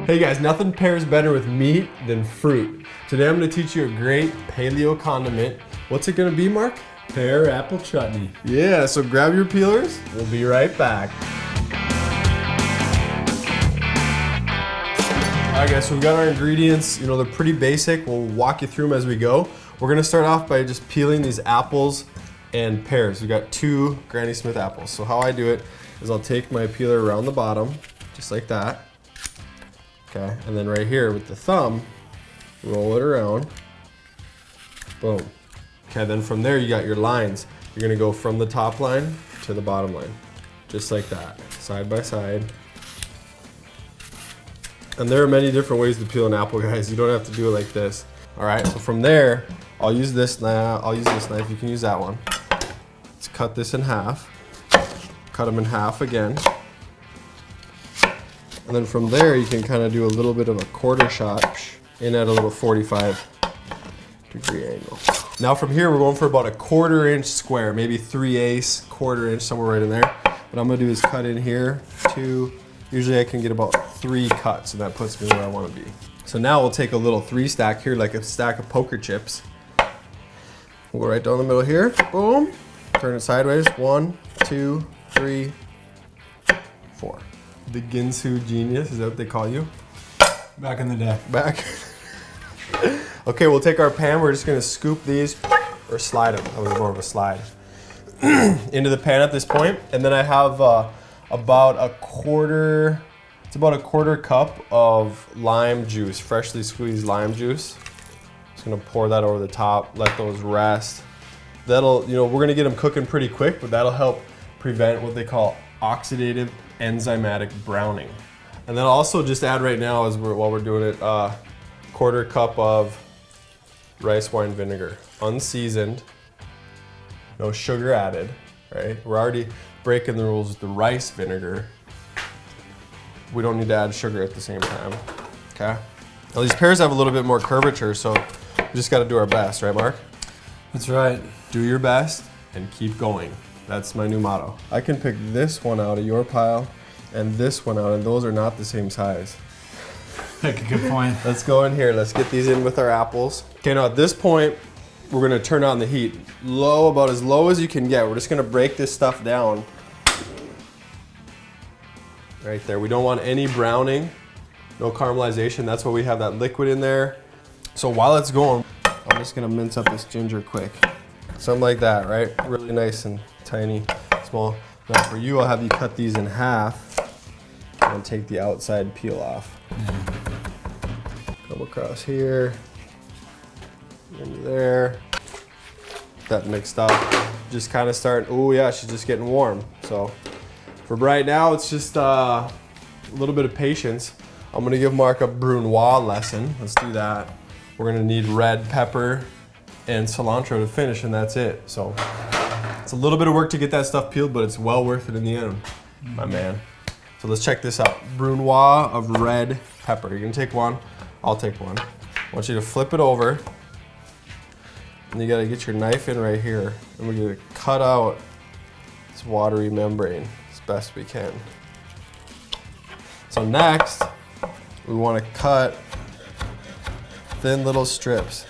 Hey guys, nothing pairs better with meat than fruit. Today I'm going to teach you a great paleo condiment. What's it going to be, Mark? Pear Apple Chutney. Yeah, so grab your peelers. We'll be right back. Alright guys, so we've got our ingredients. They're pretty basic. We'll walk you through them as we go. We're going to start off by just peeling these apples and pears. We've got 2 Granny Smith apples. So how I do it is I'll take my peeler around the bottom, just like that. Okay, and then right here with the thumb, roll it around. Boom. Okay, then from there you got your lines. You're gonna go from the top line to the bottom line, just like that, side by side. And there are many different ways to peel an apple, guys. You don't have to do it like this. All right, so from there, I'll use this knife. You can use that one. Let's cut this in half. Cut them in half again. And then from there, you can kind of do a little bit of a quarter shot in at a little 45-degree angle. Now from here, we're going for about a 1/4 inch square, maybe 3/8, 1/4 inch, somewhere right in there. What I'm gonna do is cut in here, 2. Usually I can get about 3 cuts, and that puts me where I wanna be. So now we'll take a little 3 stack here, like a stack of poker chips. We'll go right down the middle here, boom. Turn it sideways, 1, 2, 3, 4. The Ginsu genius, is that what they call you? Back in the day. Back. Okay, we'll take our pan. We're just gonna scoop these, or slide them. That was more of a slide. Into the pan at this point, and then I have about a 1/4 cup of lime juice, freshly squeezed lime juice. Just gonna pour that over the top. Let those rest. That'll, we're gonna get them cooking pretty quick, but that'll help prevent what they call oxidative enzymatic browning. And then I'll also just add right now, while we're doing it, 1/4 cup of rice wine vinegar, unseasoned, no sugar added, right? We're already breaking the rules with the rice vinegar. We don't need to add sugar at the same time, okay? Now these pears have a little bit more curvature, so we just gotta do our best, right, Mark? That's right. Do your best and keep going. That's my new motto. I can pick this one out of your pile and this one out, and those are not the same size. Make a good point. Let's go in here. Let's get these in with our apples. Okay, now at this point, we're gonna turn on the heat. Low, about as low as you can get. We're just gonna break this stuff down. Right there. We don't want any browning, no caramelization. That's why we have that liquid in there. So while it's going, I'm just gonna mince up this ginger quick. Something like that, right? Really nice and tiny, small. Now for you, I'll have you cut these in half and take the outside peel off. Come across here, into there. That mixed up. Just kind of start, oh yeah, she's just getting warm. So for right now, it's just a little bit of patience. I'm gonna give Mark a brunoise lesson. Let's do that. We're gonna need red pepper and cilantro to finish, and that's it. So it's a little bit of work to get that stuff peeled, but it's well worth it in the end, my man. So let's check this out. Brunoise of red pepper. You're gonna take one, I'll take one. I want you to flip it over, and you gotta get your knife in right here, and we're gonna cut out this watery membrane as best we can. So next, we wanna cut thin little strips.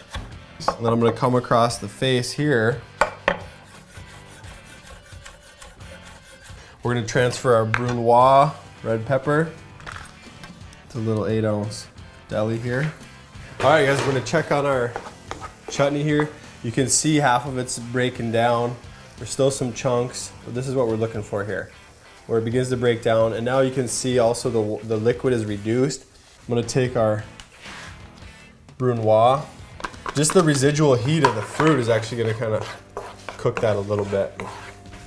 And then I'm gonna come across the face here. We're gonna transfer our brunoise red pepper to a little 8-ounce deli here. All right, guys, we're gonna check on our chutney here. You can see half of it's breaking down. There's still some chunks, but this is what we're looking for here, where it begins to break down. And now you can see also the liquid is reduced. I'm gonna take our brunoise. Just the residual heat of the fruit is actually gonna kind of cook that a little bit.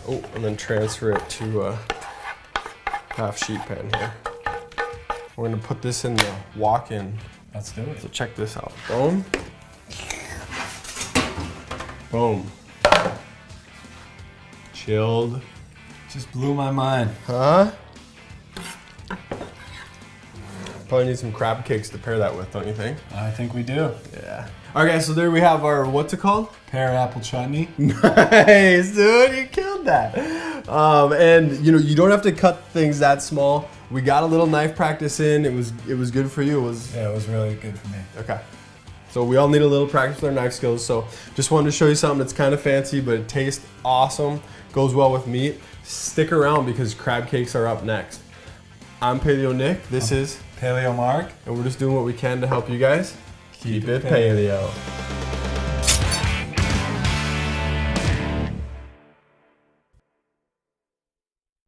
Oh, and then transfer it to a half sheet pan here. We're gonna put this in the walk-in. Let's do it. So check this out. Boom. Boom. Chilled. Just blew my mind. Huh? Probably need some crab cakes to pair that with, don't you think? I think we do. Yeah. All right, guys, so there we have our, what's it called? Pear Apple Chutney. Nice, dude, you killed that. And you don't have to cut things that small. we got a little knife practice in. It was good for you. Yeah, it was really good for me. Okay. So we all need a little practice with our knife skills. So just wanted to show you something that's kind of fancy, but it tastes awesome. Goes well with meat. Stick around because crab cakes are up next. I'm Paleo Nick. This is Paleo Mark. and we're just doing what we can to help you guys keep it paleo.